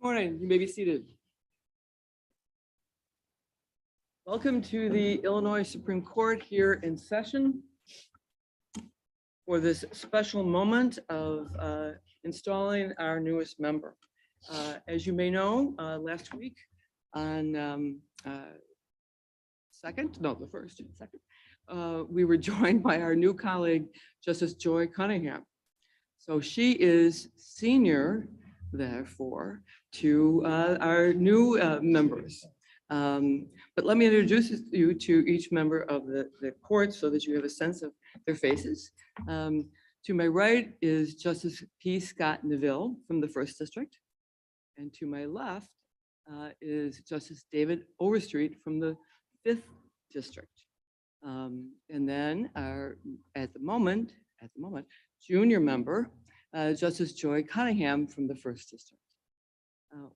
Morning, you may be seated. Welcome to the Illinois Supreme Court here in session for this special moment of installing our newest member. As you may know, last week on the first, we were joined by our new colleague, Justice Joy Cunningham. So she is senior, therefore, to our new members. But let me introduce you to each member of the court so that you have a sense of their faces. To my right is Justice P. Scott Neville from the First District. And to my left is Justice David Overstreet from the Fifth District. And then at the moment, junior member, Justice Joy Cunningham from the First District.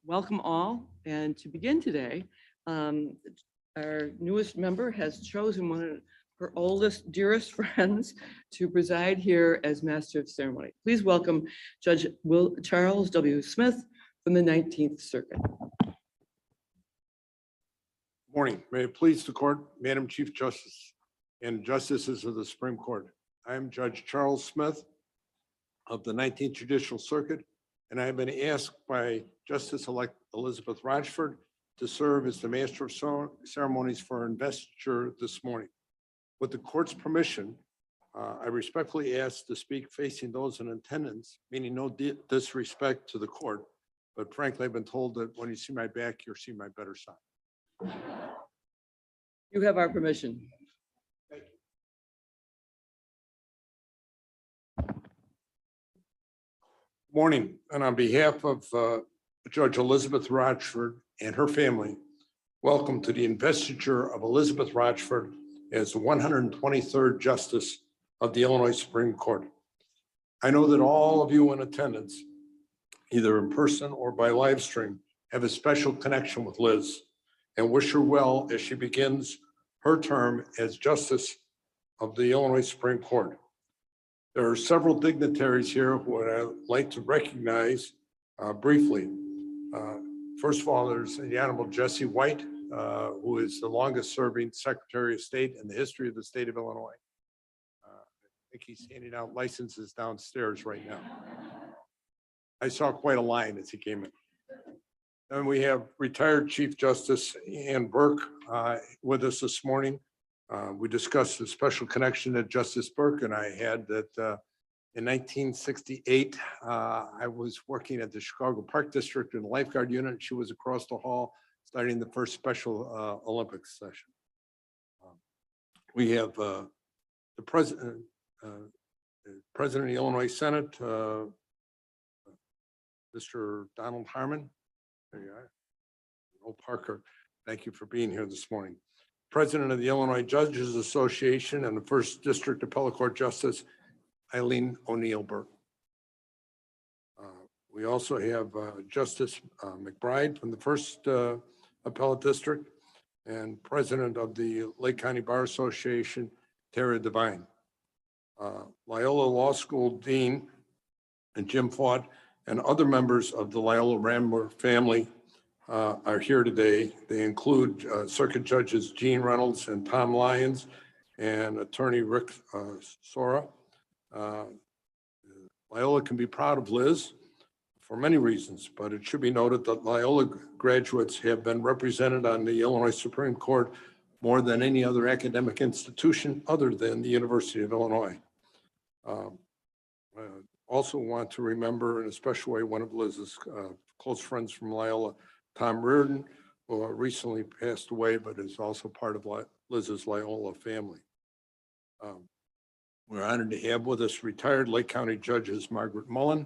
Welcome all. And to begin today, our newest member has chosen one of her oldest, dearest friends to preside here as Master of Ceremony. Please welcome Judge Charles W. Smith from the 19th Circuit. Morning. May it please the court, Madam Chief Justice and Justices of the Supreme Court. I am Judge Charles Smith of the 19th Judicial Circuit, and I have been asked by Justice-elect Elizabeth Rochford to serve as the Master of Ceremonies for investiture this morning. With the court's permission, I respectfully ask to speak facing those in attendance, meaning no disrespect to the court, but frankly, I've been told that when you see my back, you'll see my better side. You have our permission. Thank you. Morning, and on behalf of Judge Elizabeth Rochford and her family, welcome to the investiture of Elizabeth Rochford as the 123rd Justice of the Illinois Supreme Court. I know that all of you in attendance, either in person or by live stream, have a special connection with Liz and wish her well as she begins her term as Justice of the Illinois Supreme Court. There are several dignitaries here who I'd like to recognize briefly. First of all, there's the Honorable Jesse White, who is the longest serving Secretary of State in the history of the state of Illinois. I think he's handing out licenses downstairs right now. I saw quite a line as he came in. And we have retired Chief Justice Ann Burke with us this morning. We discussed the special connection that Justice Burke and I had that in 1968, I was working at the Chicago Park District in the lifeguard unit. She was across the hall starting the first Special Olympics session. We have the President of the Illinois Senate, Mr. Donald Harmon. There you are. Oh, Parker, thank you for being here this morning. President of the Illinois Judges Association and the First District Appellate Court Justice, Eileen O'Neill Burke. We also have Justice McBride from the First Appellate District and President of the Lake County Bar Association, Tara Devine. Loyola Law School Dean and Jim Faught and other members of the Loyola Rambler family are here today. They include Circuit Judges Gene Reynolds and Tom Lyons and Attorney Rick Sora. Loyola can be proud of Liz for many reasons, but it should be noted that Loyola graduates have been represented on the Illinois Supreme Court more than any other academic institution other than the University of Illinois. Also want to remember in a special way one of Liz's close friends from Loyola, Tom Reardon, who recently passed away, but is also part of Liz's Loyola family. We're honored to have with us retired Lake County judges Margaret Mullen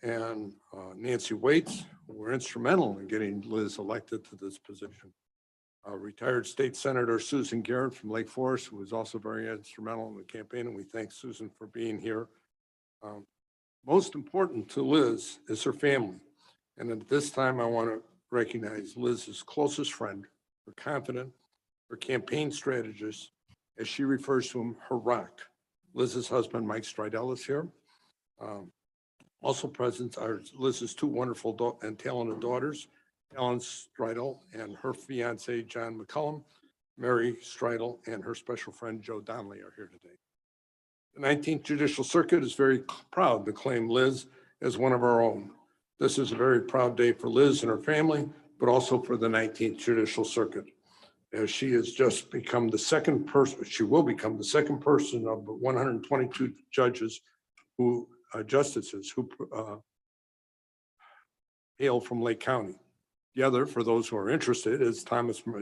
and Nancy Waits, who were instrumental in getting Liz elected to this position. Retired State Senator Susan Garrett from Lake Forest, who was also very instrumental in the campaign, and we thank Susan for being here. Most important to Liz is her family. And at this time, I want to recognize Liz's closest friend, her confidant, her campaign strategist, as she refers to him, her rock. Liz's husband, Mike Stridell, is here. Also present are Liz's two wonderful and talented daughters, Ellen Streidel and her fiance, John McCullum. Mary Streidel and her special friend, Joe Donnelly, are here today. The 19th Judicial Circuit is very proud to claim Liz as one of our own. This is a very proud day for Liz and her family, but also for the 19th Judicial Circuit, as she has just become the second person, she will become the second person of the 122 judges who, justices who hail from Lake County. The other, for those who are interested, is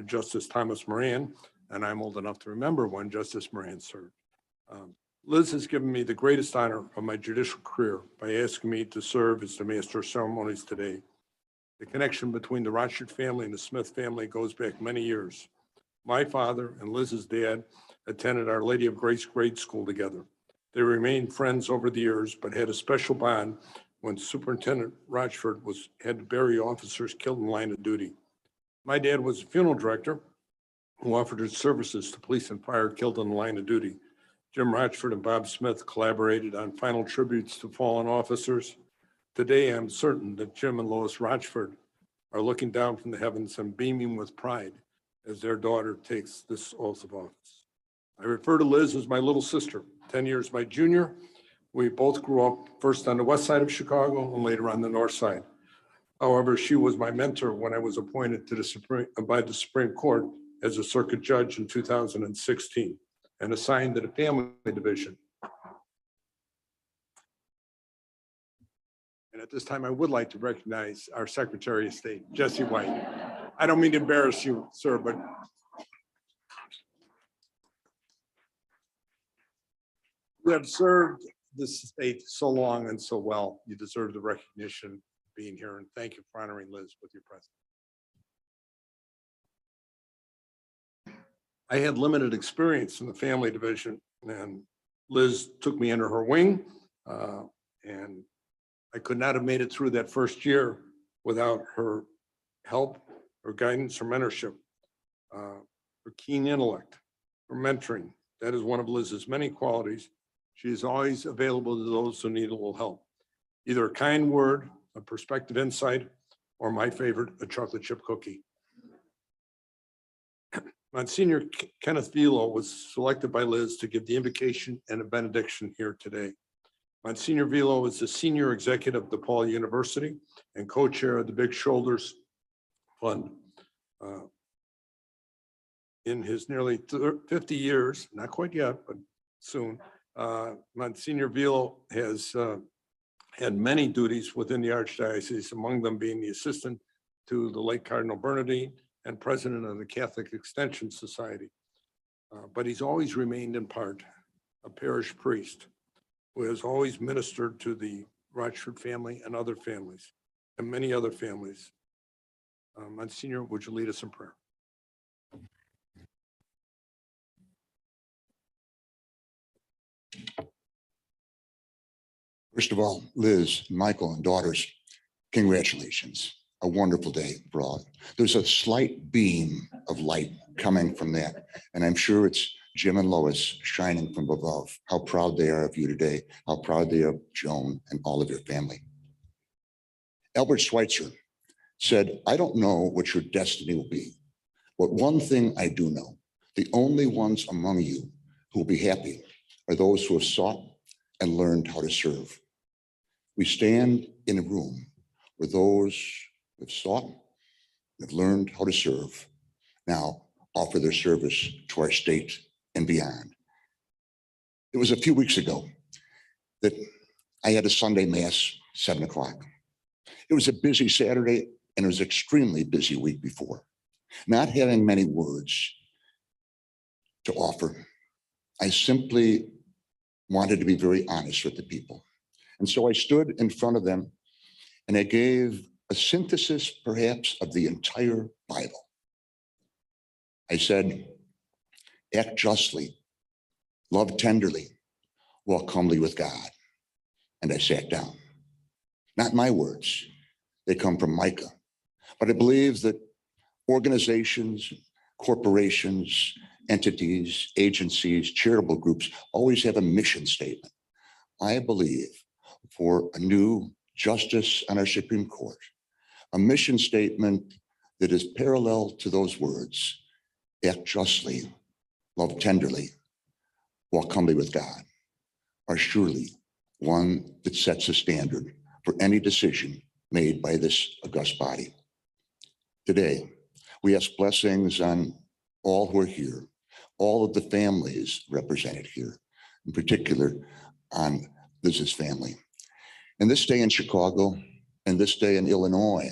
Justice Thomas Moran, and I'm old enough to remember when Justice Moran served. Liz has given me the greatest honor of my judicial career by asking me to serve as the Master of Ceremonies today. The connection between the Rochford family and the Smith family goes back many years. My father and Liz's dad attended Our Lady of Grace grade school together. They remained friends over the years, but had a special bond when Superintendent Rochford had to bury officers killed in line of duty. My dad was a funeral director who offered his services to police and fire killed in the line of duty. Jim Rochford and Bob Smith collaborated on final tributes to fallen officers. Today, I'm certain that Jim and Lois Rochford are looking down from the heavens and beaming with pride as their daughter takes this oath of office. I refer to Liz as my little sister, 10 years my junior. We both grew up first on the west side of Chicago and later on the north side. However, she was my mentor when I was appointed to by the Supreme Court as a circuit judge in 2016 and assigned to the family division. And at this time, I would like to recognize our Secretary of State, Jesse White. I don't mean to embarrass you, sir, but you have served this state so long and so well. You deserve the recognition of being here, and thank you for honoring Liz with your presence. I had limited experience in the family division, and Liz took me under her wing, and I could not have made it through that first year without her help, her guidance, her mentorship, her keen intellect, her mentoring. That is one of Liz's many qualities. She is always available to those who need a little help. Either a kind word, a perspective insight, or my favorite, a chocolate chip cookie. Monsignor Kenneth Velo was selected by Liz to give the invocation and a benediction here today. Monsignor Velo is the senior executive of DePaul University and co-chair of the Big Shoulders Fund. In his nearly 50 years, not quite yet, but soon, Monsignor Velo has had many duties within the Archdiocese, among them being the assistant to the late Cardinal Bernardine and president of the Catholic Extension Society. But he's always remained in part a parish priest who has always ministered to the Rochford family and other families and many other families. Monsignor, would you lead us in prayer? First of all, Liz, Michael, and daughters, congratulations. A wonderful day for all. There's a slight beam of light coming from that, and I'm sure it's Jim and Lois shining from above. How proud they are of you today. How proud they are of Joan and all of your family. Albert Schweitzer said, "I don't know what your destiny will be, but one thing I do know, the only ones among you who will be happy are those who have sought and learned how to serve." We stand in a room where those who have sought and have learned how to serve now offer their service to our state and beyond. It was a few weeks ago that I had a Sunday Mass, 7 o'clock. It was a busy Saturday and it was an extremely busy week before. Not having many words to offer, I simply wanted to be very honest with the people. And so I stood in front of them and I gave a synthesis, perhaps, of the entire Bible. I said, act justly, love tenderly, walk humbly with God. And I sat down. Not my words, they come from Micah. But I believe that organizations, corporations, entities, agencies, charitable groups always have a mission statement. I believe for a new justice on our Supreme Court, a mission statement that is parallel to those words, act justly, love tenderly, walk humbly with God, are surely one that sets a standard for any decision made by this august body. Today, we ask blessings on all who are here, all of the families represented here, in particular on Liz's family. And this day in Chicago and this day in Illinois,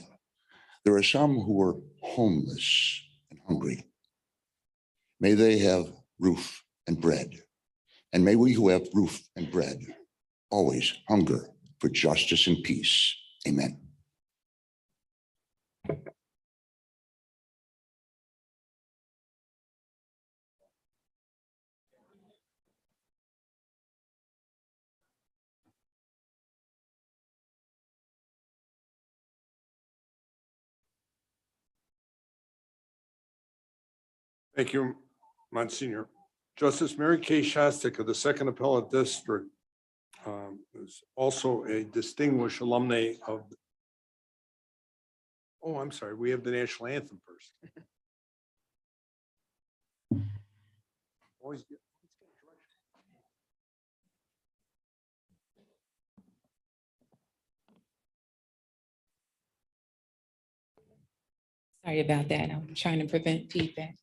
there are some who are homeless and hungry. May they have roof and bread. And may we who have roof and bread always hunger for justice and peace. Amen. Thank you, Monsignor. Justice Mary K. Shostak of the Second Appellate District is also a distinguished alumni of. Oh, I'm sorry. We have the national anthem first. Always get. Sorry about that. I'm trying to prevent feedback.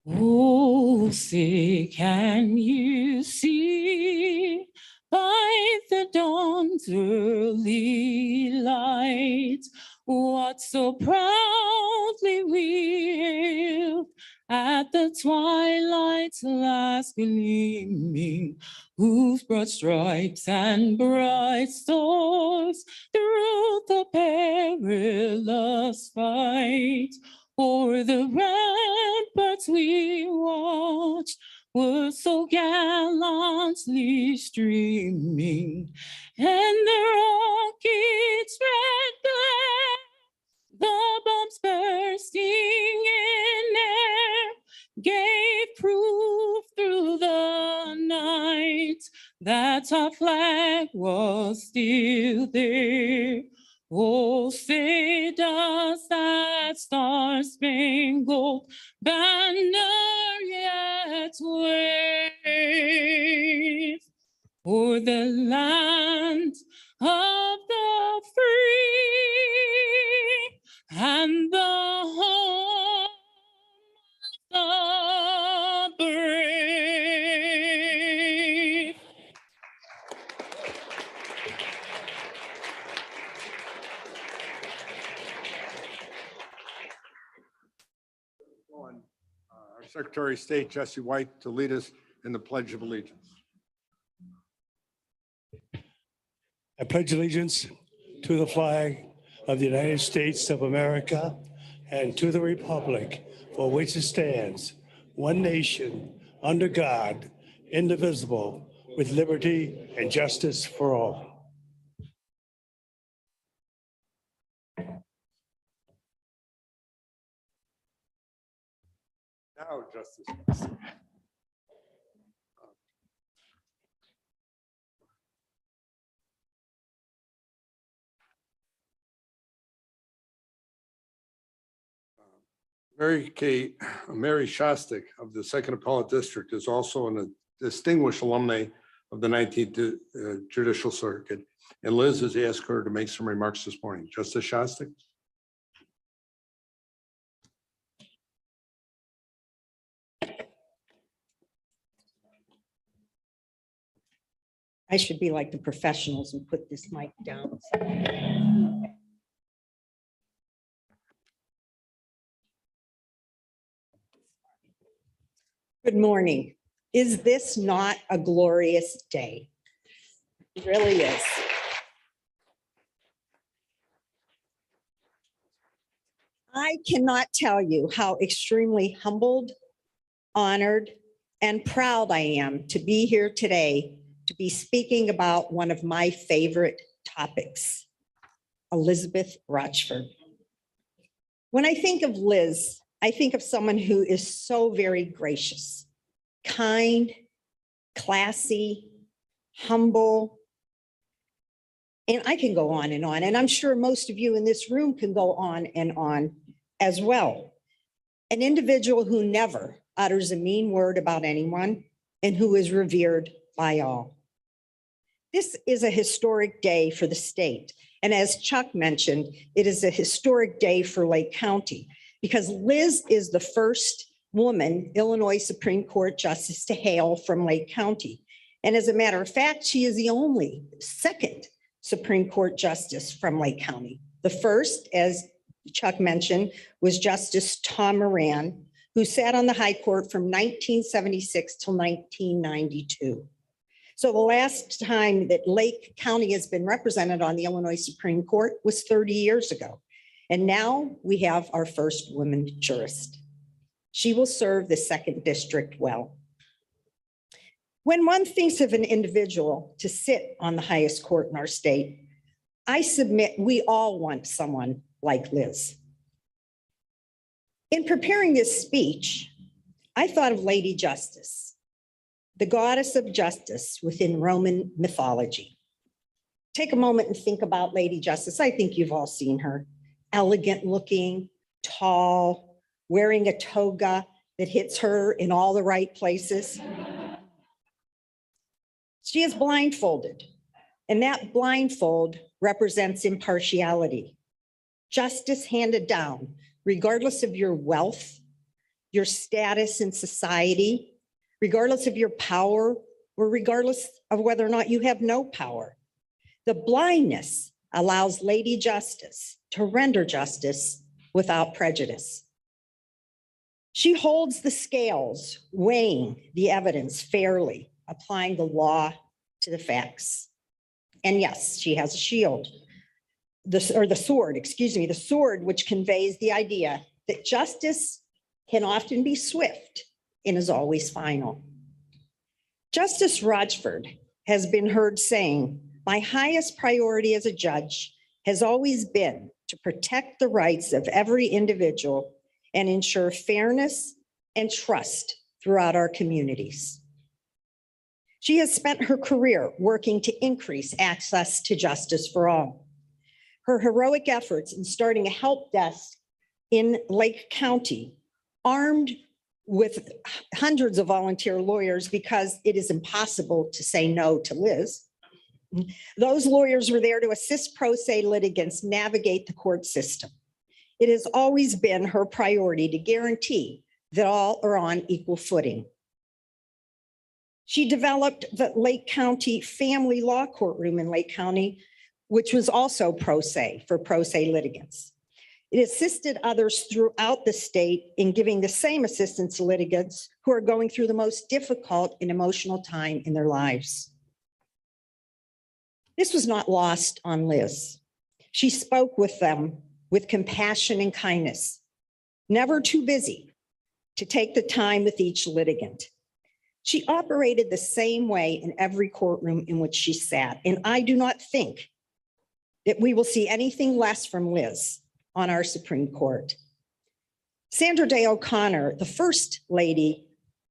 Oh, say, can you see by the dawn's early light what so proudly we hailed at the twilight's last gleaming, whose broad stripes and bright stars through the perilous fight o'er the ramparts we watched were so gallantly streaming, and the rocket's red glare, the bombs bursting in air, gave proof through the night that our flag was still there. Oh, say does that star-spangled banner yet wave o'er the land of the free and the home of the brave? Our Secretary of State, Jesse White, to lead us in the Pledge of Allegiance. I pledge allegiance to the flag of the United States of America and to the republic for which it stands, one nation, under God, indivisible, with liberty and justice for all. Now, Justice. Mary Shostak of the Second Appellate District is also a distinguished alumni of the 19th Judicial Circuit. And Liz has asked her to make some remarks this morning. Justice Shostak. I should be like the professionals and put this mic down. Good morning. Is this not a glorious day? It really is. I cannot tell you how extremely humbled, honored, and proud I am to be here today to be speaking about one of my favorite topics, Elizabeth Rochford. When I think of Liz, I think of someone who is so very gracious, kind, classy, humble, And I can go on, and I'm sure most of you in this room can go on as well. An individual who never utters a mean word about anyone and who is revered by all. This is a historic day for the state. And as Chuck mentioned, it is a historic day for Lake County because Liz is the first woman Illinois Supreme Court justice to hail from Lake County. And as a matter of fact, she is the only second Supreme Court justice from Lake County. The first, as Chuck mentioned, was Justice Tom Moran, who sat on the High Court from 1976 till 1992. So the last time that Lake County has been represented on the Illinois Supreme Court was 30 years ago. And now we have our first woman jurist. She will serve the second district well. When one thinks of an individual to sit on the highest court in our state, I submit we all want someone like Liz. In preparing this speech, I thought of Lady Justice, the goddess of justice within Roman mythology. Take a moment and think about Lady Justice. I think you've all seen her. Elegant looking, tall, wearing a toga that hits her in all the right places. She is blindfolded, and that blindfold represents impartiality. Justice handed down, regardless of your wealth, your status in society, regardless of your power, or regardless of whether or not you have no power. The blindness allows Lady Justice to render justice without prejudice. She holds the scales, weighing the evidence fairly, applying the law to the facts. And yes, she has a shield, the sword, which conveys the idea that justice can often be swift and is always final. Justice Rochford has been heard saying, "My highest priority as a judge has always been to protect the rights of every individual and ensure fairness and trust throughout our communities." She has spent her career working to increase access to justice for all. Her heroic efforts in starting a help desk in Lake County, armed with hundreds of volunteer lawyers because it is impossible to say no to Liz. Those lawyers were there to assist pro se litigants navigate the court system. It has always been her priority to guarantee that all are on equal footing. She developed the Lake County Family Law Courtroom in Lake County, which was also pro se for pro se litigants. It assisted others throughout the state in giving the same assistance to litigants who are going through the most difficult and emotional time in their lives. This was not lost on Liz. She spoke with them with compassion and kindness, never too busy to take the time with each litigant. She operated the same way in every courtroom in which she sat, and I do not think that we will see anything less from Liz on our Supreme Court. Sandra Day O'Connor, the first lady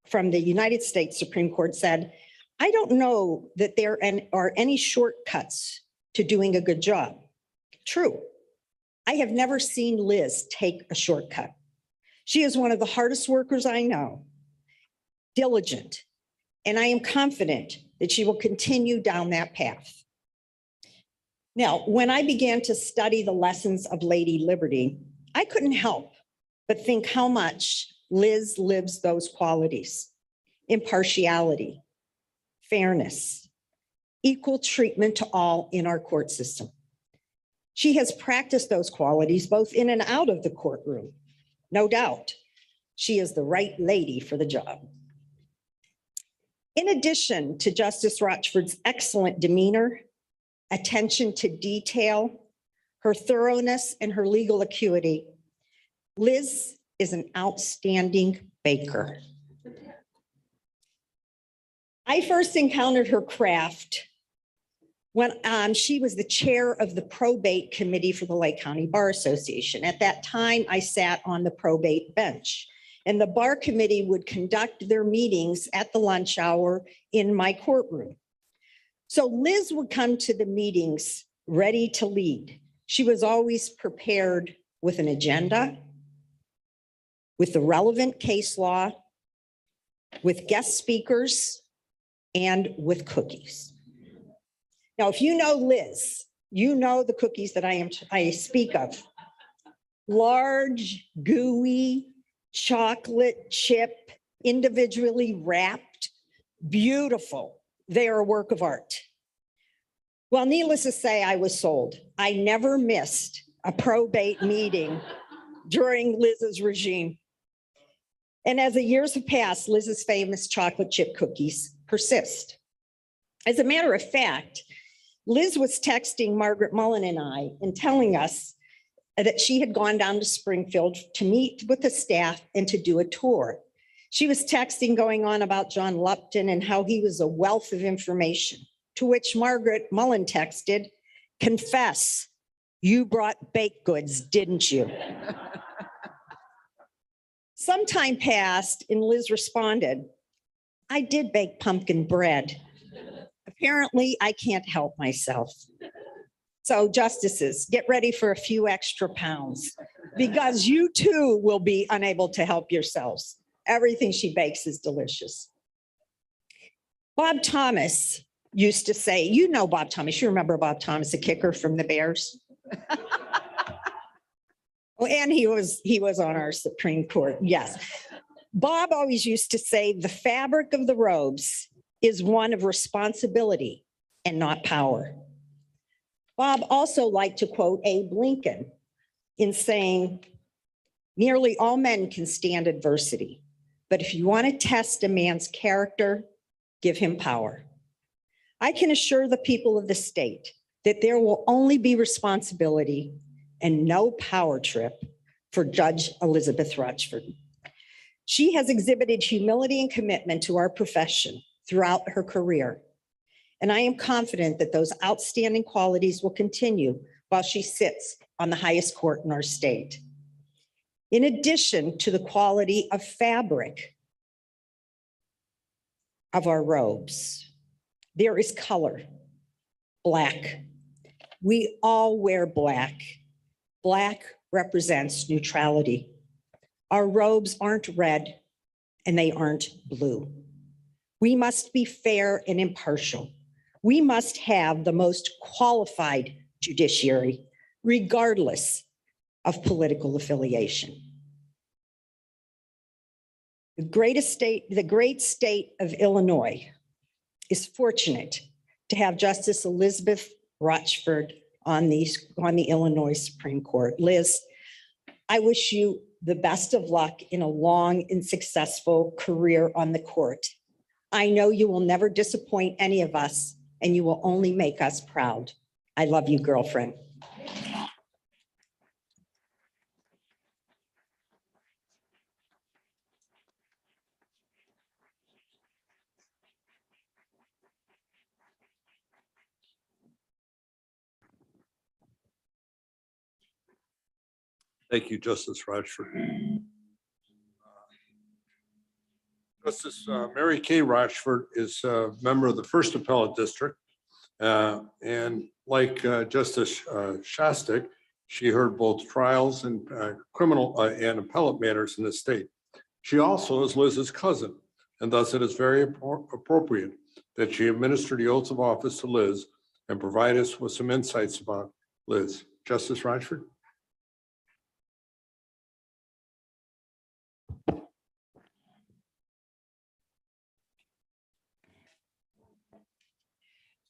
from the United States Supreme Court, said, "I don't know that there are any shortcuts to doing a good job." True. I have never seen Liz take a shortcut. She is one of the hardest workers I know, diligent, and I am confident that she will continue down that path. Now, when I began to study the lessons of Lady Liberty, I couldn't help but think how much Liz lives those qualities: impartiality, fairness, equal treatment to all in our court system. She has practiced those qualities both in and out of the courtroom. No doubt, she is the right lady for the job. In addition to Justice Rochford's excellent demeanor, attention to detail, her thoroughness, and her legal acuity, Liz is an outstanding baker. I first encountered her craft when she was the chair of the probate committee for the Lake County Bar Association. At that time, I sat on the probate bench, and the bar committee would conduct their meetings at the lunch hour in my courtroom. So Liz would come to the meetings ready to lead. She was always prepared with an agenda, with the relevant case law, with guest speakers, and with cookies. Now, if you know Liz, you know the cookies that I speak of. Large, gooey, chocolate chip, individually wrapped, beautiful. They are a work of art. Well, needless to say, I was sold. I never missed a probate meeting during Liz's regime. And as the years have passed, Liz's famous chocolate chip cookies persist. As a matter of fact, Liz was texting Margaret Mullen and I and telling us that she had gone down to Springfield to meet with the staff and to do a tour. She was texting going on about John Lupton and how he was a wealth of information, to which Margaret Mullen texted, "Confess, you brought baked goods, didn't you?" Some time passed and Liz responded, "I did bake pumpkin bread. Apparently, I can't help myself." So justices, get ready for a few extra pounds because you too will be unable to help yourselves. Everything she bakes is delicious. Bob Thomas used to say, you know Bob Thomas, you remember Bob Thomas, the kicker from the Bears? Oh, and he was on our Supreme Court, yes. Bob always used to say, the fabric of the robes is one of responsibility and not power. Bob also liked to quote Abe Lincoln in saying, nearly all men can stand adversity, but if you want to test a man's character, give him power. I can assure the people of the state that there will only be responsibility and no power trip for Judge Elizabeth Rochford. She has exhibited humility and commitment to our profession throughout her career. And I am confident that those outstanding qualities will continue while she sits on the highest court in our state. In addition to the quality of fabric of our robes, there is color, black. We all wear black. Black represents neutrality. Our robes aren't red and they aren't blue. We must be fair and impartial. We must have the most qualified judiciary, regardless of political affiliation. The great state of Illinois is fortunate to have Justice Elizabeth Rochford on the Illinois Supreme Court. Liz, I wish you the best of luck in a long and successful career on the court. I know you will never disappoint any of us, and you will only make us proud. I love you, girlfriend. Thank you, Justice Rochford. Justice Mary Kay Rochford is a member of the First Appellate District. And like Justice Shostak, she heard both trials and criminal and appellate matters in the state. She also is Liz's cousin, and thus it is very appropriate that she administer the oaths of office to Liz and provide us with some insights about Liz. Justice Rochford?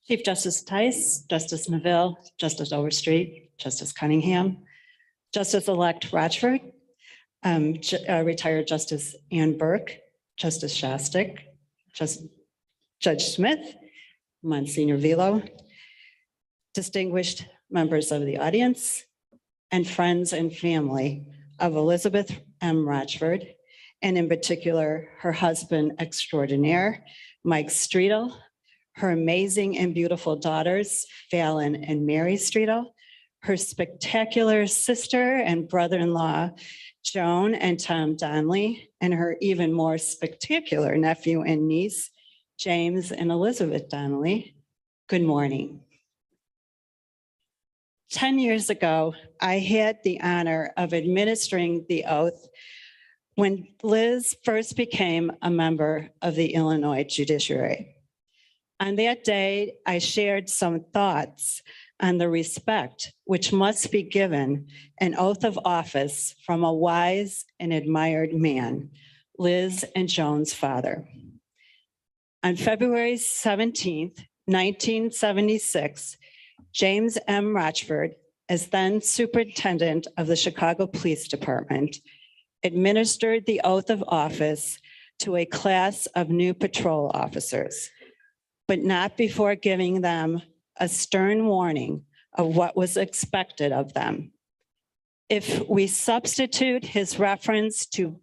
Chief Justice Tice, Justice Neville, Justice Overstreet, Justice Cunningham, Justice-elect Rochford, retired Justice Ann Burke, Justice Shostak, Judge Smith, Monsignor Velo, distinguished members of the audience, and friends and family of Elizabeth M. Rochford, and in particular, her husband extraordinaire, Mike Streetel, her amazing and beautiful daughters, Fallon and Mary Streetel, her spectacular sister and brother-in-law, Joan and Tom Donnelly, and her even more spectacular nephew and niece, James and Elizabeth Donnelly. Good morning. 10 years ago, I had the honor of administering the oath when Liz first became a member of the Illinois judiciary. On that day, I shared some thoughts on the respect which must be given an oath of office from a wise and admired man, Liz and Joan's father. On February 17th, 1976, James M. Rochford, as then superintendent of the Chicago Police Department, administered the oath of office to a class of new patrol officers, but not before giving them a stern warning of what was expected of them. If we substitute his reference to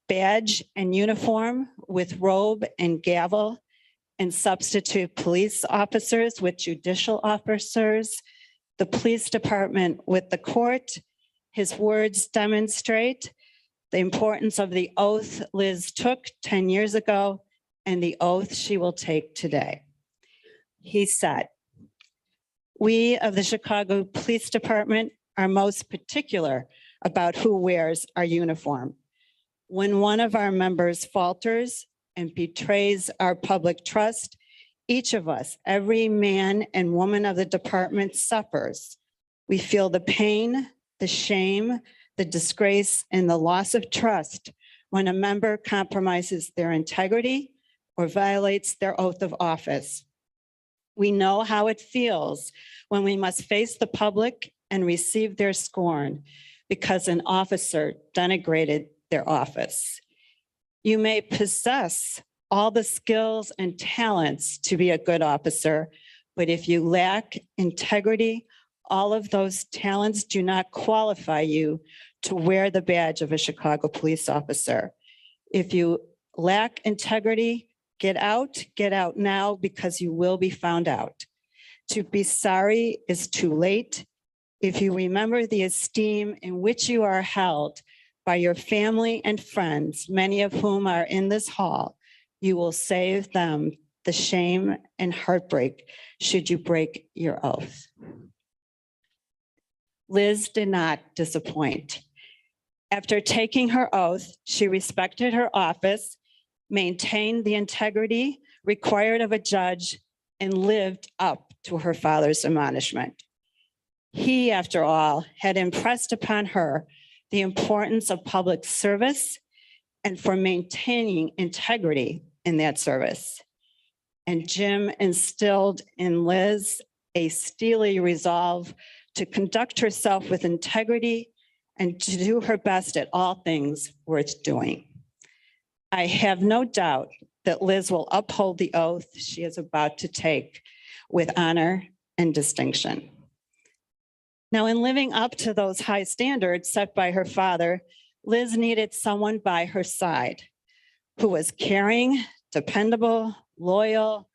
badge and uniform with robe and gavel, and substitute police officers with judicial officers, the police department with the court, his words demonstrate the importance of the oath Liz took 10 years ago and the oath she will take today. He said, "We of the Chicago Police Department are most particular about who wears our uniform. When one of our members falters and betrays our public trust, each of us, every man and woman of the department suffers. We feel the pain, the shame, the disgrace, and the loss of trust when a member compromises their integrity or violates their oath of office. We know how it feels when we must face the public and receive their scorn because an officer denigrated their office. You may possess all the skills and talents to be a good officer, but if you lack integrity, all of those talents do not qualify you to wear the badge of a Chicago police officer. If you lack integrity, get out now because you will be found out. To be sorry is too late. If you remember the esteem in which you are held by your family and friends, many of whom are in this hall, you will save them the shame and heartbreak should you break your oath." Liz did not disappoint. After taking her oath, she respected her office, maintained the integrity required of a judge, and lived up to her father's admonishment. He, after all, had impressed upon her the importance of public service and for maintaining integrity in that service. And Jim instilled in Liz a steely resolve to conduct herself with integrity and to do her best at all things worth doing. I have no doubt that Liz will uphold the oath she is about to take with honor and distinction. Now, in living up to those high standards set by her father, Liz needed someone by her side who was caring, dependable, loyal,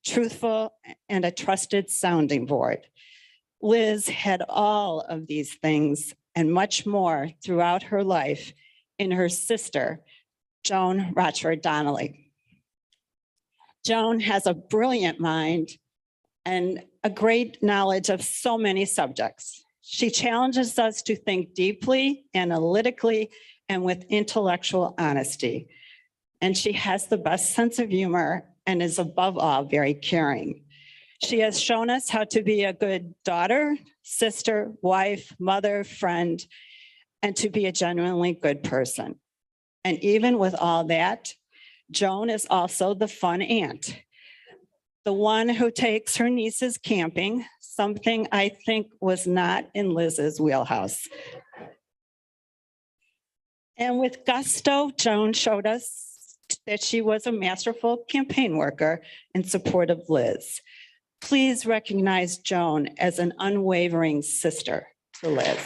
truthful, and a trusted sounding board. Liz had all of these things and much more throughout her life in her sister, Joan Rochford Donnelly. Joan has a brilliant mind and a great knowledge of so many subjects. She challenges us to think deeply, analytically, and with intellectual honesty. And she has the best sense of humor and is above all very caring. She has shown us how to be a good daughter, sister, wife, mother, friend, and to be a genuinely good person. And even with all that, Joan is also the fun aunt, the one who takes her nieces camping, something I think was not in Liz's wheelhouse. And with gusto, Joan showed us that she was a masterful campaign worker in support of Liz. Please recognize Joan as an unwavering sister to Liz.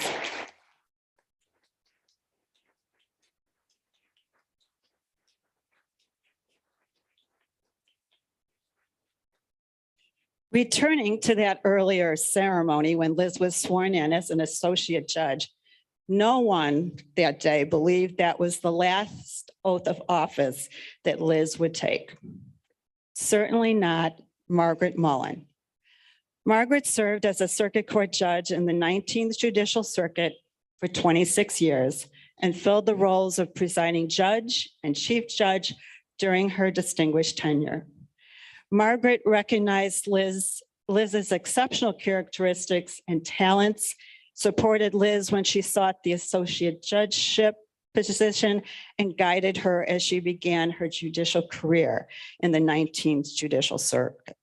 Returning to that earlier ceremony when Liz was sworn in as an associate judge, no one that day believed that was the last oath of office that Liz would take. Certainly not Margaret Mullen. Margaret served as a circuit court judge in the 19th Judicial Circuit for 26 years and filled the roles of presiding judge and chief judge during her distinguished tenure. Margaret recognized Liz's exceptional characteristics and talents, supported Liz when she sought the associate judgeship position, and guided her as she began her judicial career in the 19th Judicial Circuit.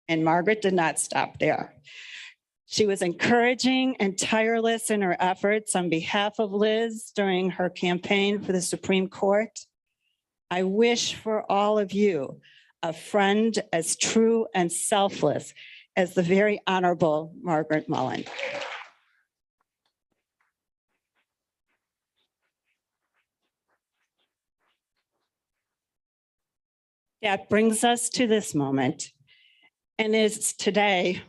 And Margaret did not stop there. She was encouraging and tireless in her efforts on behalf of Liz during her campaign for the Supreme Court. I wish for all of you a friend as true and selfless as the very Honorable Margaret Mullen. That brings us to this moment, and it's today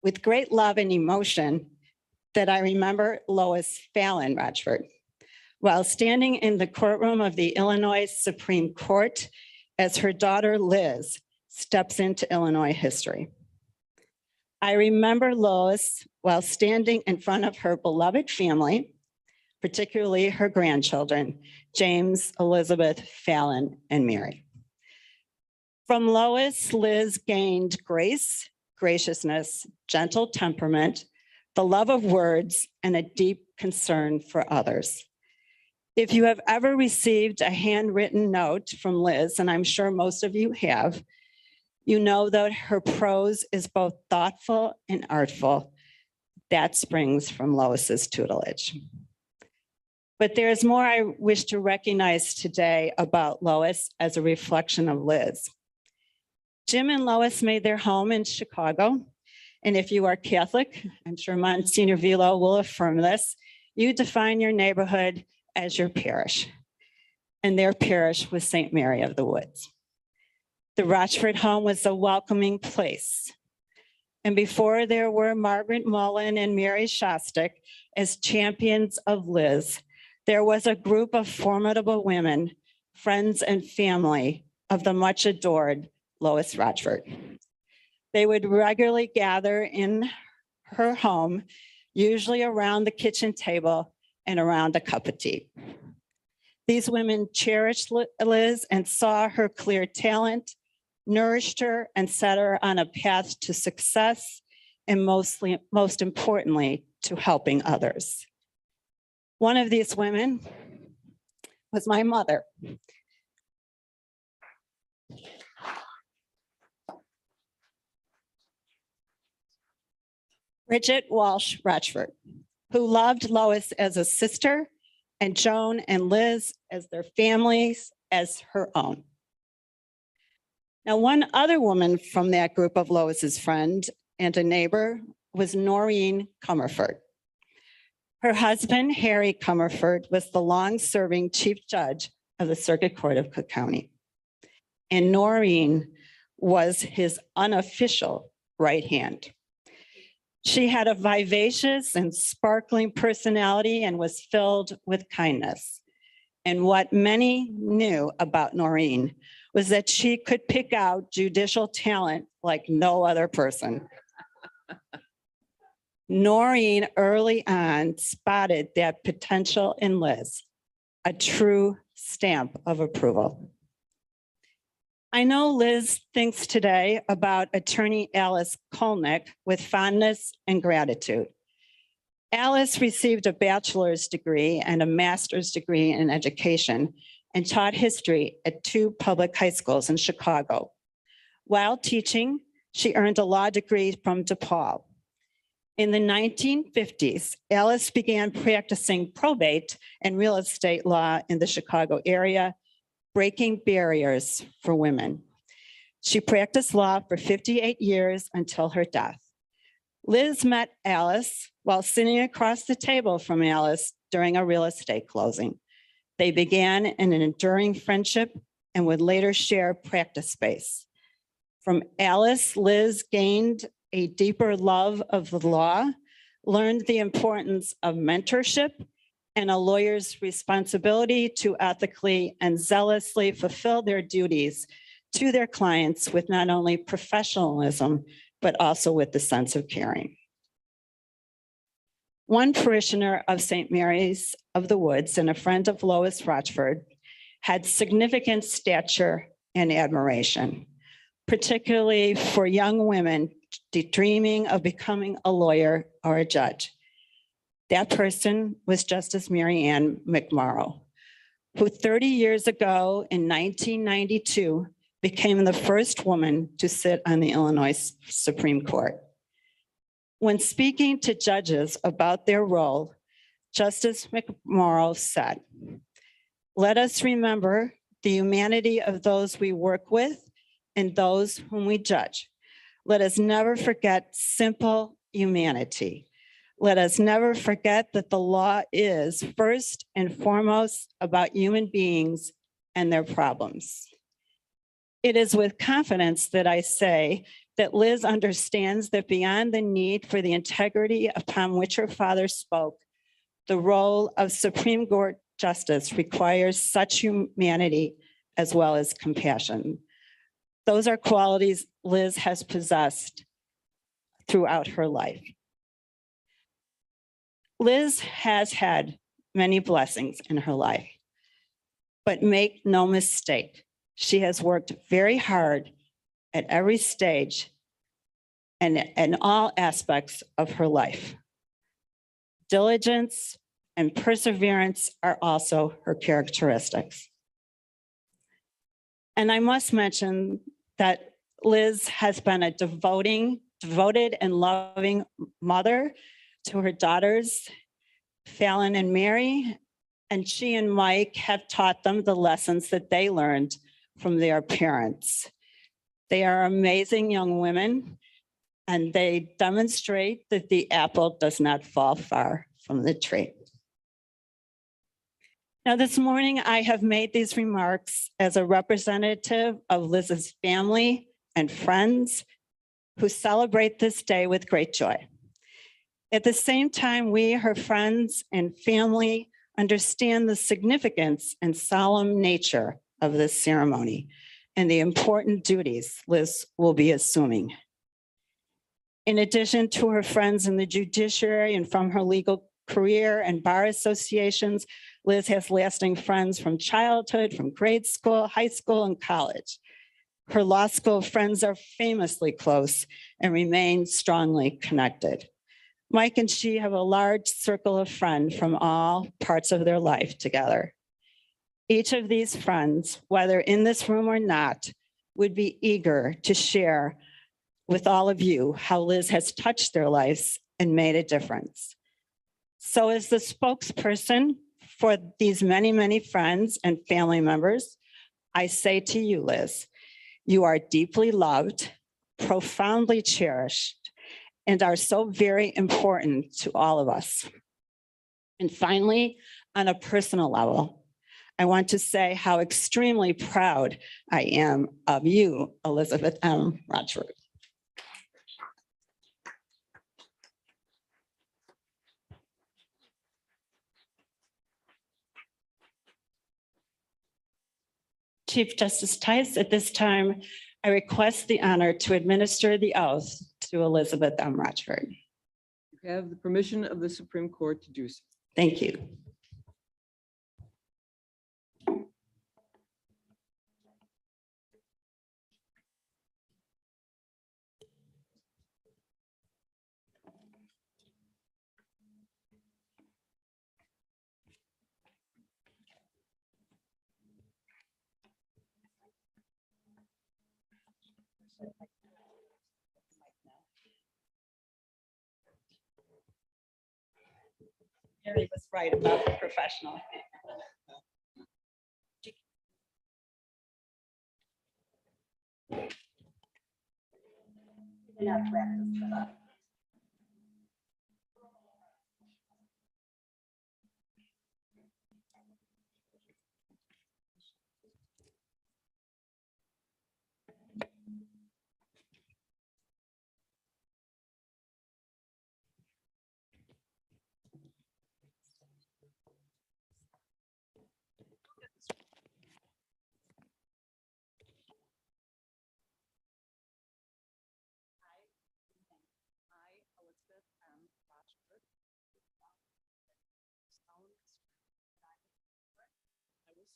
with great love and emotion that I remember Lois Fallon Rochford while standing in the courtroom of the Illinois Supreme Court as her daughter Liz steps into Illinois history. I remember Lois while standing in front of her beloved family, particularly her grandchildren, James, Elizabeth, Fallon, and Mary. From Lois, Liz gained grace, graciousness, gentle temperament, the love of words, and a deep concern for others. If you have ever received a handwritten note from Liz, and I'm sure most of you have, you know that her prose is both thoughtful and artful. That springs from Lois's tutelage. But there's more I wish to recognize today about Lois as a reflection of Liz. Jim and Lois made their home in Chicago. And if you are Catholic, I'm sure Monsignor Velo will affirm this, you define your neighborhood as your parish. And their parish was St. Mary of the Woods. The Rochford home was a welcoming place. And before there were Margaret Mullen and Mary Shostak as champions of Liz, there was a group of formidable women, friends and family of the much adored Lois Rochford. They would regularly gather in her home, usually around the kitchen table and around a cup of tea. These women cherished Liz and saw her clear talent, nourished her and set her on a path to success, and most importantly, to helping others. One of these women was my mother. Bridget Walsh Rochford, who loved Lois as a sister and Joan and Liz as their families as her own. Now, one other woman from that group of Lois's friend and a neighbor was Noreen Comerford. Her husband, Harry Comerford, was the long-serving chief judge of the Circuit Court of Cook County. And Noreen was his unofficial right hand. She had a vivacious and sparkling personality and was filled with kindness. And what many knew about Noreen was that she could pick out judicial talent like no other person. Noreen early on spotted that potential in Liz, a true stamp of approval. I know Liz thinks today about attorney Alice Kolnick with fondness and gratitude. Alice received a bachelor's degree and a master's degree in education and taught history at 2 public high schools in Chicago. While teaching, she earned a law degree from DePaul. In the 1950s, Alice began practicing probate and real estate law in the Chicago area, breaking barriers for women. She practiced law for 58 years until her death. Liz met Alice while sitting across the table from Alice during a real estate closing. They began an enduring friendship and would later share practice space. From Alice, Liz gained a deeper love of the law, learned the importance of mentorship and a lawyer's responsibility to ethically and zealously fulfill their duties to their clients with not only professionalism, but also with the sense of caring. One parishioner of St. Mary's of the Woods and a friend of Lois Rochford had significant stature and admiration, particularly for young women dreaming of becoming a lawyer or a judge. That person was Justice Mary Ann McMorrow, who 30 years ago in 1992 became the first woman to sit on the Illinois Supreme Court. When speaking to judges about their role, Justice McMorrow said, "Let us remember the humanity of those we work with and those whom we judge. Let us never forget simple humanity. Let us never forget that the law is first and foremost about human beings and their problems." It is with confidence that I say that Liz understands that beyond the need for the integrity upon which her father spoke, the role of Supreme Court justice requires such humanity as well as compassion. Those are qualities Liz has possessed throughout her life. Liz has had many blessings in her life, but make no mistake, she has worked very hard at every stage and in all aspects of her life. Diligence and perseverance are also her characteristics. And I must mention that Liz has been a devoted and loving mother to her daughters, Fallon and Mary, and she and Mike have taught them the lessons that they learned from their parents. They are amazing young women, and they demonstrate that the apple does not fall far from the tree. Now, this morning, I have made these remarks as a representative of Liz's family and friends who celebrate this day with great joy. At the same time, we, her friends and family, understand the significance and solemn nature of this ceremony and the important duties Liz will be assuming. In addition to her friends in the judiciary and from her legal career and bar associations, Liz has lasting friends from childhood, from grade school, high school, and college. Her law school friends are famously close and remain strongly connected. Mike and she have a large circle of friends from all parts of their life together. Each of these friends, whether in this room or not, would be eager to share with all of you how Liz has touched their lives and made a difference. So as the spokesperson for these many, many friends and family members, I say to you, Liz, you are deeply loved, profoundly cherished, and are so very important to all of us. And finally, on a personal level, I want to say how extremely proud I am of you, Elizabeth M. Rochford. Chief Justice Tice, at this time, I request the honor to administer the oath to Elizabeth M. Rochford. You have the permission of the Supreme Court to do so. Thank you. Mary was right about the professional.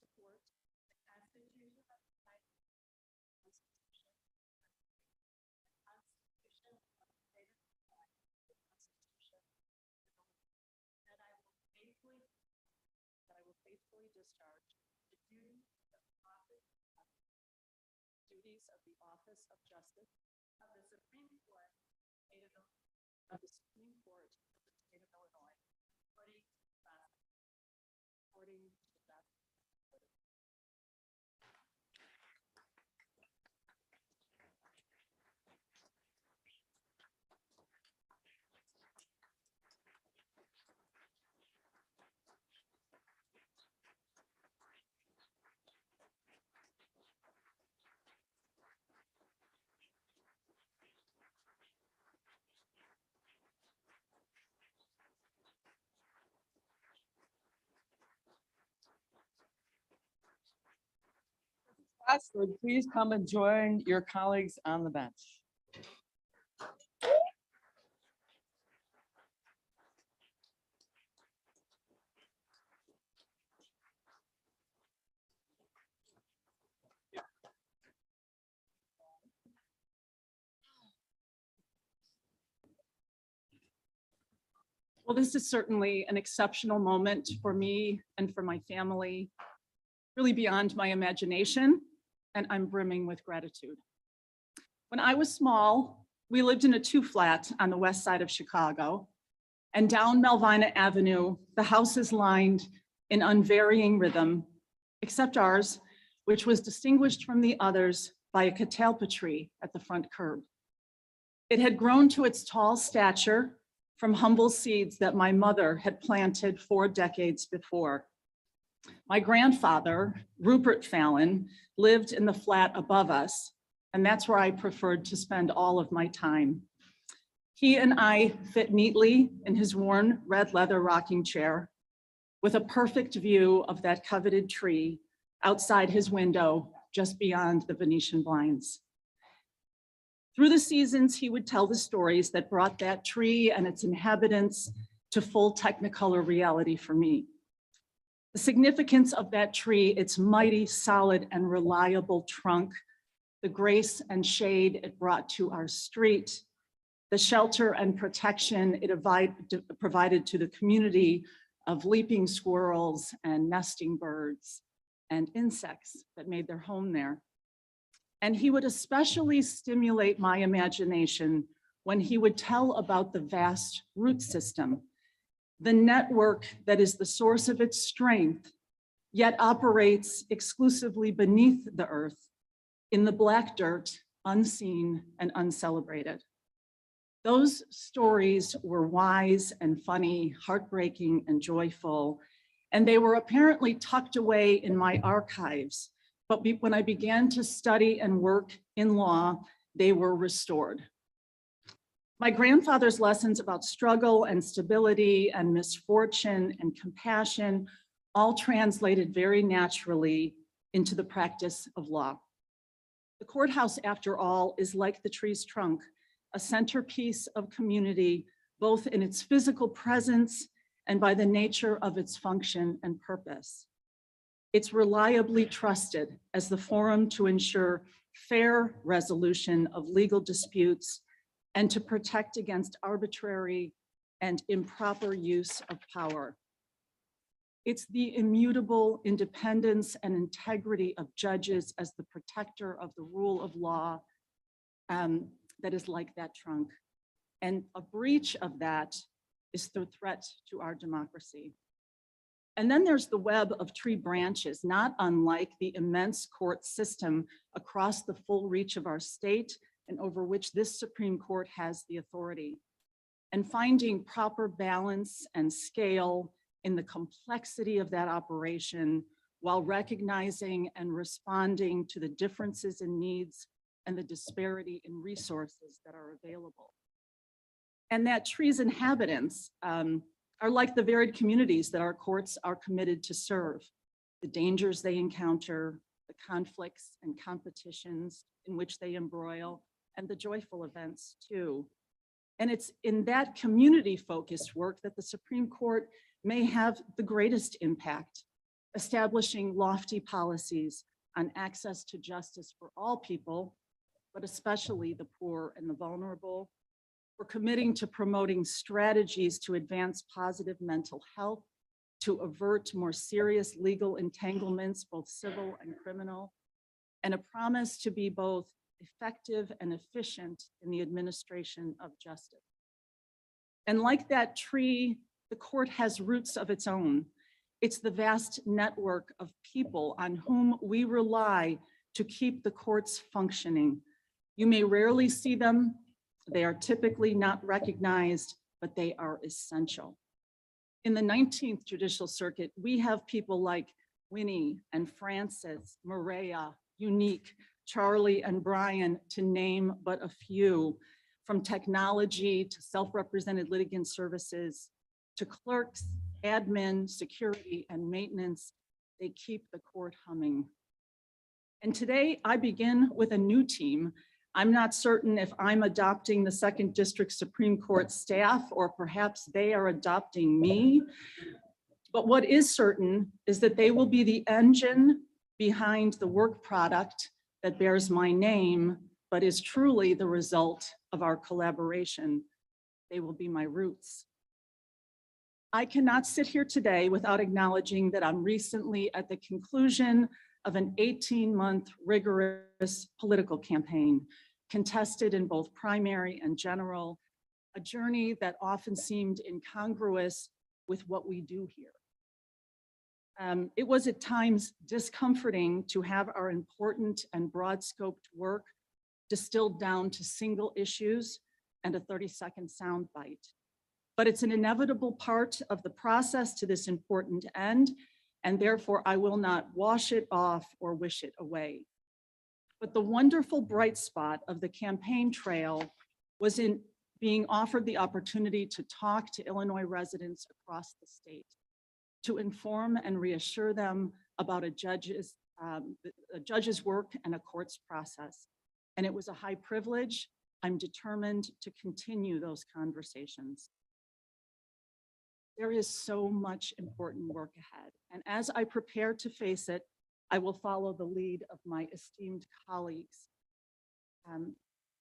support the Constitution of the United States, the Constitution of the State of Illinois, the Constitution of Illinois, that I will faithfully discharge the duties of the office of Justice of the Supreme Court of the State of Illinois, according to the best. Rochford, please come and join your colleagues on the bench. Well, this is certainly an exceptional moment for me and for my family, really beyond my imagination, and I'm brimming with gratitude. When I was small, we lived in a 2-flat on the west side of Chicago, and down Melvina Avenue, the houses lined in unvarying rhythm, except ours, which was distinguished from the others by a catalpa tree at the front curb. It had grown to its tall stature from humble seeds that my mother had planted 4 decades before. My grandfather, Rupert Fallon, lived in the flat above us, and that's where I preferred to spend all of my time. He and I fit neatly in his worn red leather rocking chair with a perfect view of that coveted tree outside his window just beyond the Venetian blinds. Through the seasons, he would tell the stories that brought that tree and its inhabitants to full technicolor reality for me. The significance of that tree, its mighty, solid, and reliable trunk, the grace and shade it brought to our street, the shelter and protection it provided to the community of leaping squirrels and nesting birds and insects that made their home there. And he would especially stimulate my imagination when he would tell about the vast root system, the network that is the source of its strength, yet operates exclusively beneath the earth, in the black dirt, unseen and uncelebrated. Those stories were wise and funny, heartbreaking and joyful, and they were apparently tucked away in my archives. But when I began to study and work in law, they were restored. My grandfather's lessons about struggle and stability and misfortune and compassion all translated very naturally into the practice of law. The courthouse, after all, is like the tree's trunk, a centerpiece of community, both in its physical presence and by the nature of its function and purpose. It's reliably trusted as the forum to ensure fair resolution of legal disputes and to protect against arbitrary and improper use of power. It's the immutable independence and integrity of judges as the protector of the rule of law that is like that trunk. And a breach of that is the threat to our democracy. And then there's the web of tree branches, not unlike the immense court system across the full reach of our state and over which this Supreme Court has the authority. And finding proper balance and scale in the complexity of that operation while recognizing and responding to the differences in needs and the disparity in resources that are available. And that tree's inhabitants are like the varied communities that our courts are committed to serve, the dangers they encounter, the conflicts and competitions in which they embroil, and the joyful events too. And it's in that community-focused work that the Supreme Court may have the greatest impact. establishing lofty policies on access to justice for all people, but especially the poor and the vulnerable. We're committing to promoting strategies to advance positive mental health, to avert more serious legal entanglements, both civil and criminal, and a promise to be both effective and efficient in the administration of justice. And like that tree, the court has roots of its own. It's the vast network of people on whom we rely to keep the courts functioning. You may rarely see them. They are typically not recognized, but they are essential. In the 19th Judicial Circuit, we have people like Winnie and Frances, Maria, Unique, Charlie and Brian, to name but a few, from technology to self-represented litigant services, to clerks, admin, security, and maintenance. They keep the court humming. And today I begin with a new team. I'm not certain if I'm adopting the 2nd District Supreme Court staff or perhaps they are adopting me. But what is certain is that they will be the engine behind the work product that bears my name, but is truly the result of our collaboration. They will be my roots. I cannot sit here today without acknowledging that I'm recently at the conclusion of an 18-month rigorous political campaign, contested in both primary and general, a journey that often seemed incongruous with what we do here. It was at times discomforting to have our important and broad-scoped work distilled down to single issues and a 30-second soundbite. But it's an inevitable part of the process to this important end, and therefore I will not wash it off or wish it away. But the wonderful bright spot of the campaign trail was in being offered the opportunity to talk to Illinois residents across the state, to inform and reassure them about a judge's work and a court's process. And it was a high privilege. I'm determined to continue those conversations. There is so much important work ahead. And as I prepare to face it, I will follow the lead of my esteemed colleagues.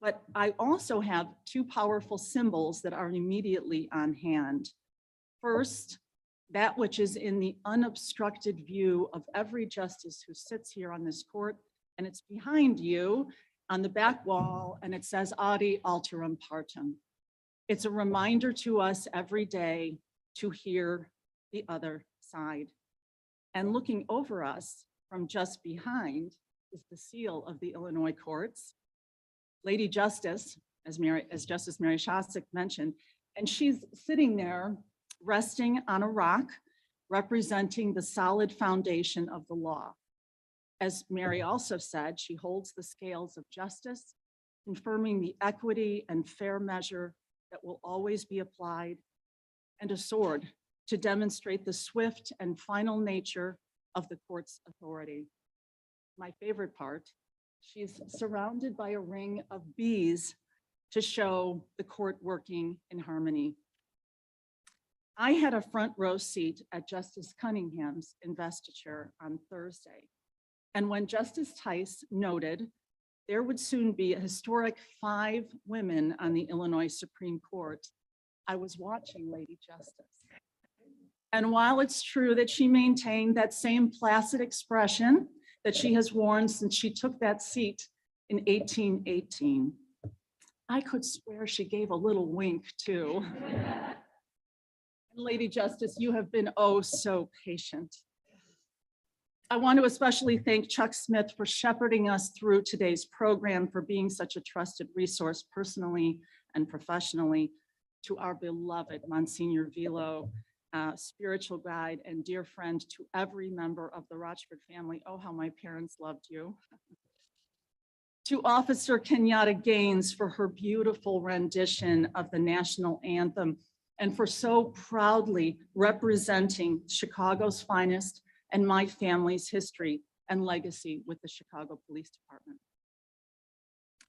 But I also have two powerful symbols that are immediately on hand. First, that which is in the unobstructed view of every justice who sits here on this court, and it's behind you on the back wall, and it says Audi Alterum Partem. It's a reminder to us every day to hear the other side. And looking over us from just behind is the seal of the Illinois courts, Lady Justice, as Justice Mary Shostak mentioned, and she's sitting there resting on a rock, representing the solid foundation of the law. As Mary also said, she holds the scales of justice, confirming the equity and fair measure that will always be applied, and a sword to demonstrate the swift and final nature of the court's authority. My favorite part, she's surrounded by a ring of bees to show the court working in harmony. I had a front row seat at Justice Cunningham's investiture on Thursday. And when Justice Tice noted there would soon be a historic 5 women on the Illinois Supreme Court, I was watching Lady Justice. And while it's true that she maintained that same placid expression that she has worn since she took that seat in 1818, I could swear she gave a little wink too. Lady Justice, you have been oh so patient. I want to especially thank Chuck Smith for shepherding us through today's program, for being such a trusted resource personally and professionally, to our beloved Monsignor Vilo, spiritual guide and dear friend, to every member of the Rochford family. Oh, how my parents loved you. To Officer Kenyatta Gaines for her beautiful rendition of the national anthem, and for so proudly representing Chicago's finest and my family's history and legacy with the Chicago Police Department.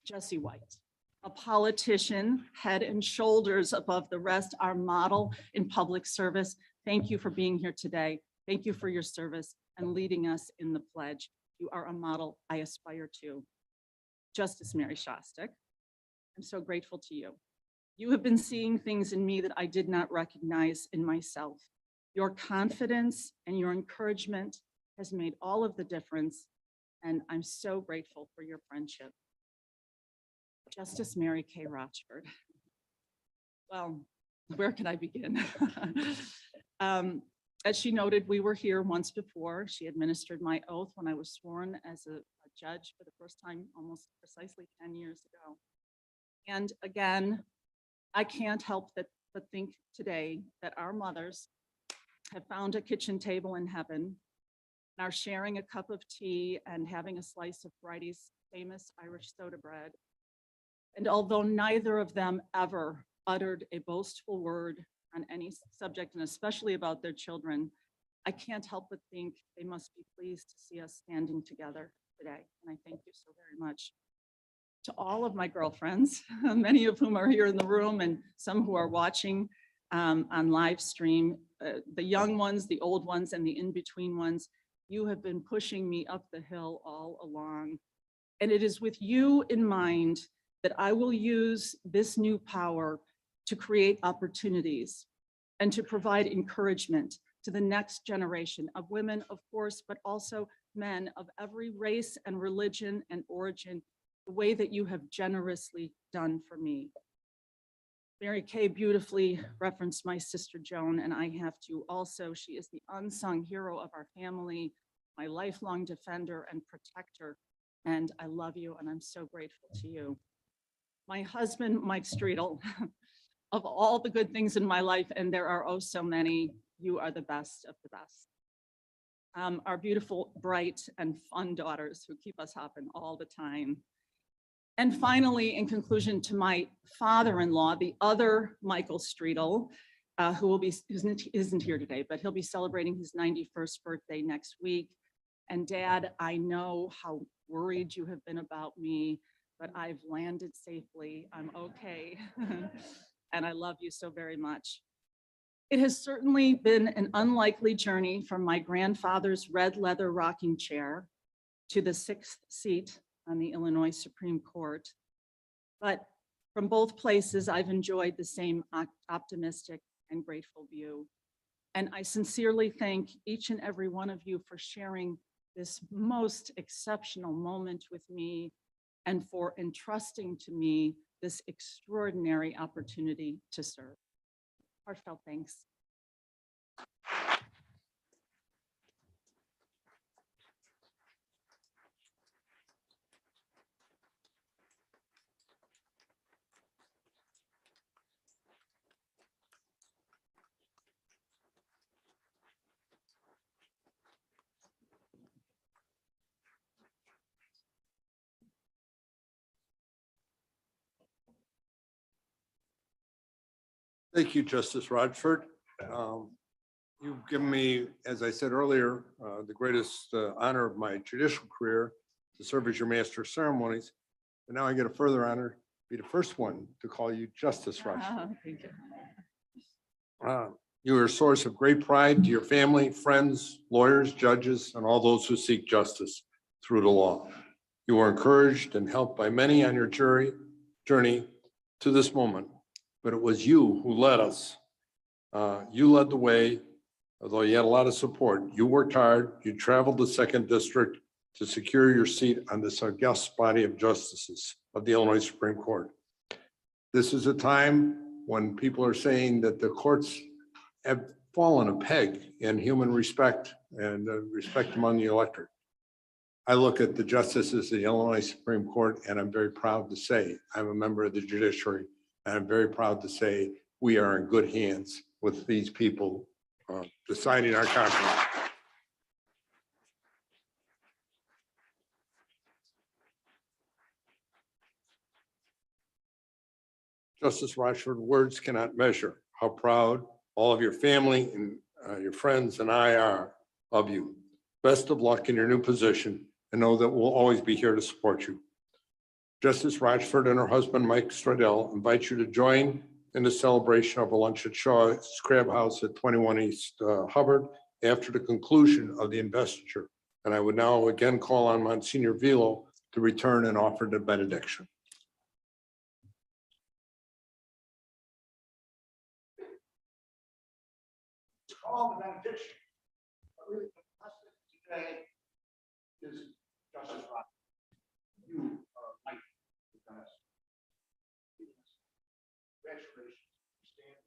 Jesse White, a politician, head and shoulders above the rest, our model in public service. Thank you for being here today. Thank you for your service. and leading us in the pledge. You are a model I aspire to. Justice Mary Shostak, I'm so grateful to you. You have been seeing things in me that I did not recognize in myself. Your confidence and your encouragement has made all of the difference, and I'm so grateful for your friendship. Justice Mary K. Rochford. Well, where can I begin? As she noted, we were here once before. She administered my oath when I was sworn as a judge for the first time almost precisely 10 years ago. And again, I can't help but think today that our mothers have found a kitchen table in heaven and are sharing a cup of tea and having a slice of Bridie's famous Irish soda bread. And although neither of them ever uttered a boastful word on any subject, and especially about their children, I can't help but think they must be pleased to see us standing together today. And I thank you so very much. To all of my girlfriends, many of whom are here in the room and some who are watching on live stream, the young ones, the old ones, and the in-between ones, you have been pushing me up the hill all along. And it is with you in mind that I will use this new power to create opportunities and to provide encouragement to the next generation of women, of course, but also men of every race and religion and origin, the way that you have generously done for me. Mary Kay beautifully referenced my sister Joan, and I have to also. She is the unsung hero of our family, my lifelong defender and protector, and I love you, and I'm so grateful to you. My husband, Mike Streetel, of all the good things in my life, and there are oh so many, you are the best of the best. Our beautiful, bright, and fun daughters who keep us hopping all the time. And finally, in conclusion, to my father-in-law, the other Michael Streetel, who isn't here today, but he'll be celebrating his 91st birthday next week. And Dad, I know how worried you have been about me, but I've landed safely. I'm okay. And I love you so very much. It has certainly been an unlikely journey from my grandfather's red leather rocking chair to the 6th seat on the Illinois Supreme Court. But from both places, I've enjoyed the same optimistic and grateful view. And I sincerely thank each and every one of you for sharing this most exceptional moment with me and for entrusting to me this extraordinary opportunity to serve. Heartfelt thanks. Thank you, Justice Rochford. You've given me, as I said earlier, the greatest honor of my judicial career to serve as your master of ceremonies. But now I get a further honor to be the first one to call you Justice Rochford. Thank you. You are a source of great pride to your family, friends, lawyers, judges, and all those who seek justice through the law. You were encouraged and helped by many on your journey to this moment, but it was you who led us. You led the way, although you had a lot of support. You worked hard. You traveled the 2nd District to secure your seat on this august body of justices of the Illinois Supreme Court. This is a time when people are saying that the courts have fallen a peg in human respect and respect among the electorate. I look at the justices of the Illinois Supreme Court, and I'm very proud to say I'm a member of the judiciary, and I'm very proud to say we are in good hands with these people deciding our conference. Justice Rochford, words cannot measure how proud all of your family and your friends and I are of you. Best of luck in your new position, and know that we'll always be here to support you. Justice Rochford and her husband, Mike Streetel, invite you to join in the celebration of a lunch at Shaw's Crab House at 21 East Hubbard after the conclusion of the investiture. And I would now again call on Monsignor Velo to return and offer the benediction. It's called the benediction. But really, the lesson today is Justice Rochford. You are a light within us. Congratulations. Stand.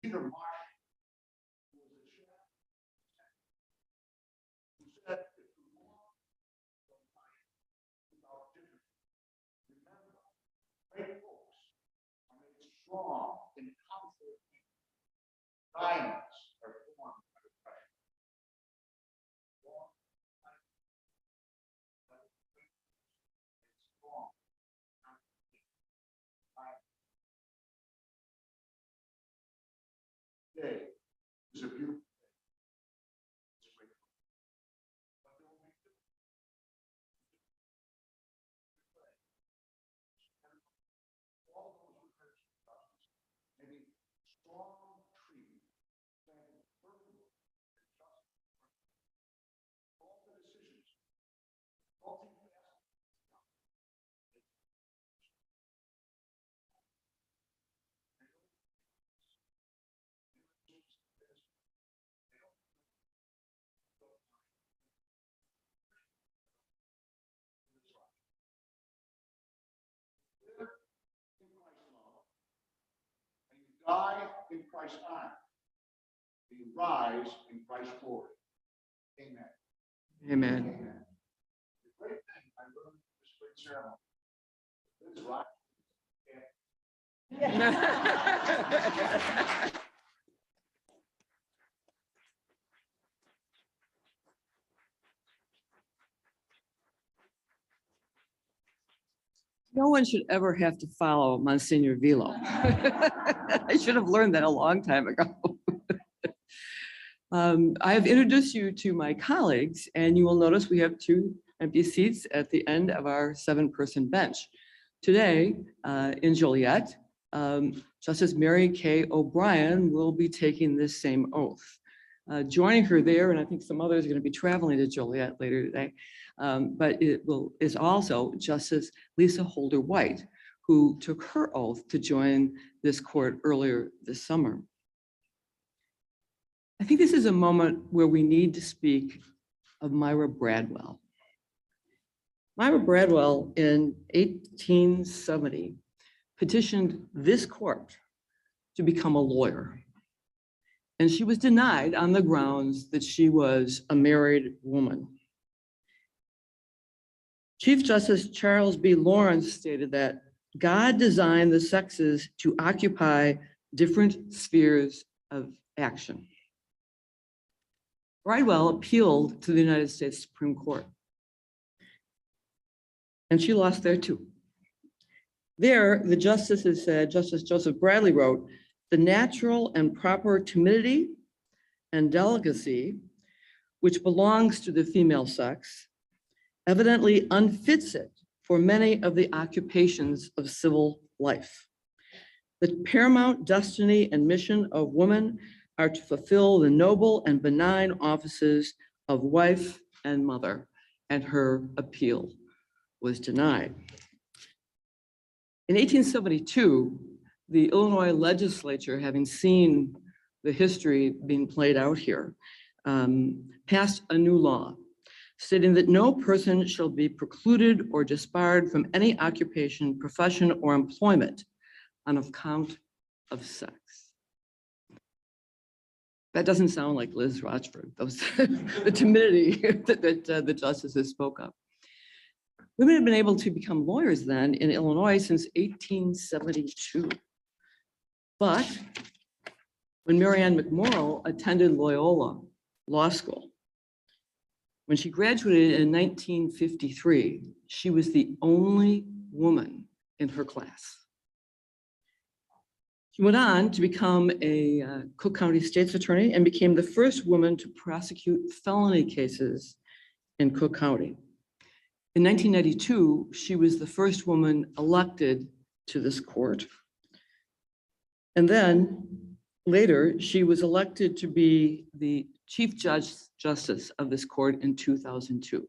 Peter Marsh, who was a chef, who said, if you want to fight without difference, remember, great folks are made strong in conflict. Diamonds are formed under pressure. Strong. Today is a beautiful day. It's a great day. But there will be all those who perish in darkness, maybe strong trees standing firmly and just all the decisions, all the die in Christ's honor. You rise in Christ's glory. Amen. Amen. Amen. The great thing I learned in this great ceremony is right. No one should ever have to follow Monsignor Velo. I should have learned that a long time ago. I have introduced you to my colleagues, and you will notice we have 2 empty seats at the end of our 7-person bench. Today, in Joliet, Justice Mary Kay O'Brien will be taking this same oath. Joining her there, and I think some others are going to be traveling to Joliet later today, but is also Justice Lisa Holder White, who took her oath to join this court earlier this summer. I think this is a moment where we need to speak of Myra Bradwell. Myra Bradwell in 1870 petitioned this court to become a lawyer. And she was denied on the grounds that she was a married woman. Chief Justice Charles B. Lawrence stated that God designed the sexes to occupy different spheres of action. Bridewell appealed to the United States Supreme Court. And she lost there too. There, the justices said, Justice Joseph Bradley wrote, the natural and proper timidity and delicacy, which belongs to the female sex, evidently unfits it for many of the occupations of civil life. The paramount destiny and mission of woman are to fulfill the noble and benign offices of wife and mother, and her appeal was denied. In 1872, the Illinois legislature, having seen the history being played out here, passed a new law stating that no person shall be precluded or disbarred from any occupation, profession, or employment on account of sex. That doesn't sound like Liz Rochford, the timidity that the justices spoke of. Women have been able to become lawyers then in Illinois since 1872. But when Marianne McMorrow attended Loyola Law School, when she graduated in 1953, she was the only woman in her class. She went on to become a Cook County State's Attorney and became the first woman to prosecute felony cases in Cook County. In 1992, she was the first woman elected to this court. And then later, she was elected to be the Chief Justice of this court in 2002.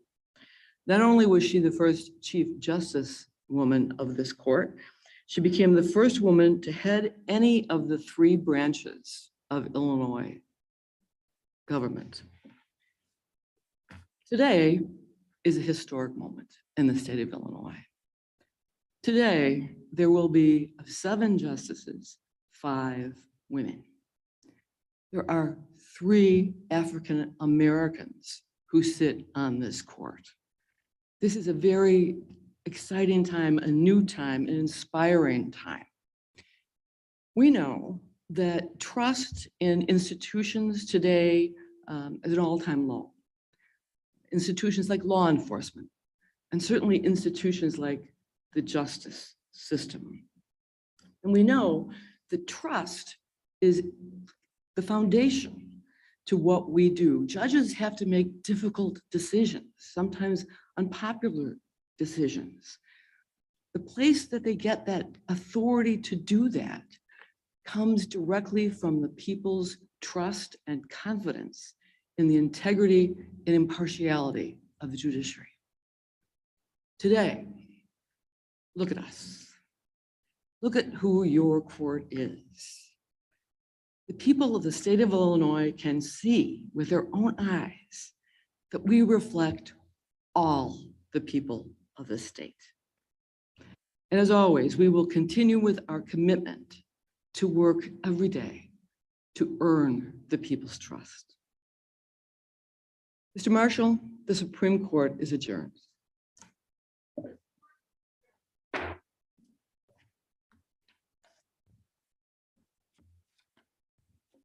Not only was she the first Chief Justice woman of this court, she became the first woman to head any of the 3 branches of Illinois government. Today is a historic moment in the state of Illinois. Today, there will be of 7 justices, 5 women. There are 3 African Americans who sit on this court. This is a very exciting time, a new time, an inspiring time. We know that trust in institutions today is at an all-time low. Institutions like law enforcement, and certainly institutions like the justice system. And we know that trust is the foundation to what we do. Judges have to make difficult decisions, sometimes unpopular decisions. The place that they get that authority to do that comes directly from the people's trust and confidence in the integrity and impartiality of the judiciary. Today, look at us. Look at who your court is. The people of the state of Illinois can see with their own eyes that we reflect all the people of the state. And as always, we will continue with our commitment to work every day to earn the people's trust. Mr. Marshall, the Supreme Court is adjourned.